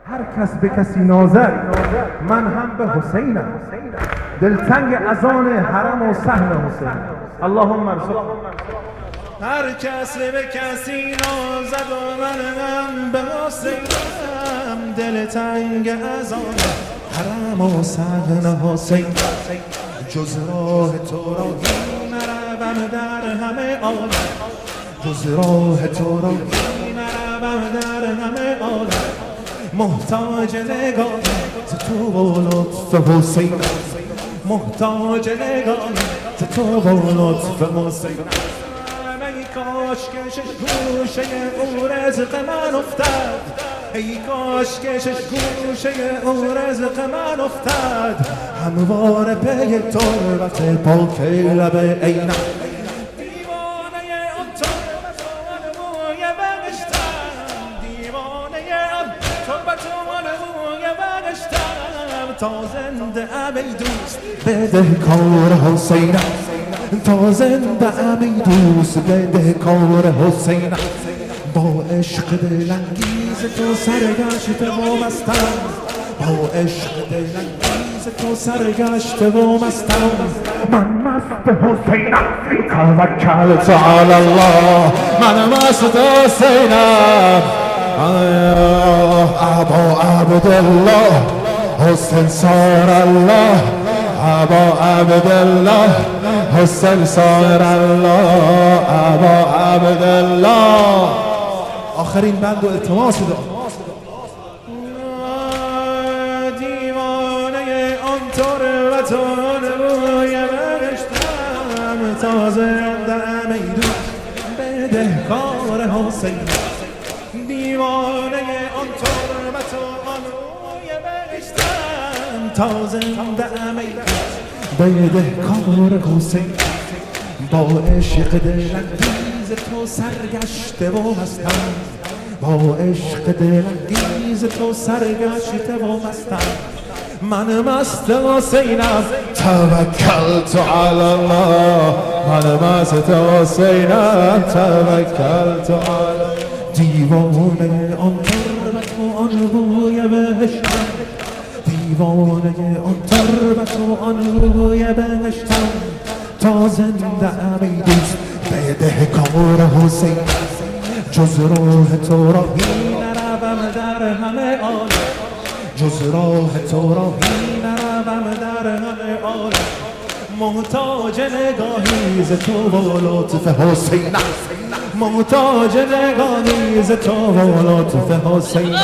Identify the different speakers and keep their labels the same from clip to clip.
Speaker 1: هر کس به کسی نازد من هم به حسینم، دلتنگ از آن حرم و صحن حسین. اللهم ارزق.
Speaker 2: هر کس به کسی نازد و من هم به حسینم، دلتنگ از آن حرم و صحن حسین. جز راه تو را نروم در همه عالم، جز راه تو را نروم در همه عالم. محتاج نگاه تو و لطف حسین، محتاج نگاه تو و لطف حسین. ای کاش که گوشه او رزق من افتد، ای کاش که گوشه او رزق من افتد. همواره پی تربت پاک لب عینم، دیوانه آن تربت آن موی بهشتم، دیوانه آن تربت آن موی بهشتم. تا زنده ام ای دوست بدهکار حسینم، تا زنده ام ای دوست بدهکار حسینم. با عشق دلانگیز تو سرگشته و مستم، با عشق دلانگیز تو سرگشته و مستم.
Speaker 1: من مست حسینم، توکلت علی الله.
Speaker 2: من مست حسینم، ابا عبدالله حسین سار الله، ابا عبدالله حسین سار الله، ابا عبدالله. آخرین بند و التماس دارم. دیوانه آن تربت آن موی بهشتم، تا زنده ام ای دوست بدهکار حسین. دیوانه آن تربت آن موی بهشتم، تا زنده ام ای دوست بدهکار حسین. با عشق دلانگیز تو سرگشته و مستم، با عشق دلانگیز تو سرگشته و مستم. من مست حسینم، توکلت علی الله. من مست حسینم، توکلت علی. دیوانه آن تربت و آن بوی بهشتم، دیوانه آن تربت و آن بوی بهشتم. تا زنده ام ای دوست بدهکار حسین، جز راه تو را نروم در همه عالم، جز راه تو را نروم در همه عالم. محتاج نگاهی ز تو و لطف حسین، محتاج نگاهی ز تو و لطف حسین.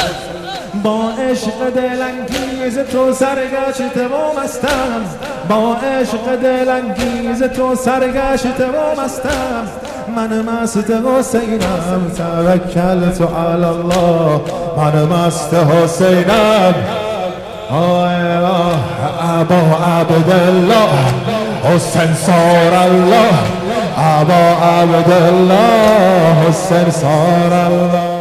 Speaker 2: با عشق دلانگیز تو سرگشته و مستم، با عشق دلانگیز تو سرگشته و مستم. من مست حسینم، توکلت علی الله. من مست حسینم، ابا عبدالله حسین سار الله، ابا عبدالله حسین سار الله.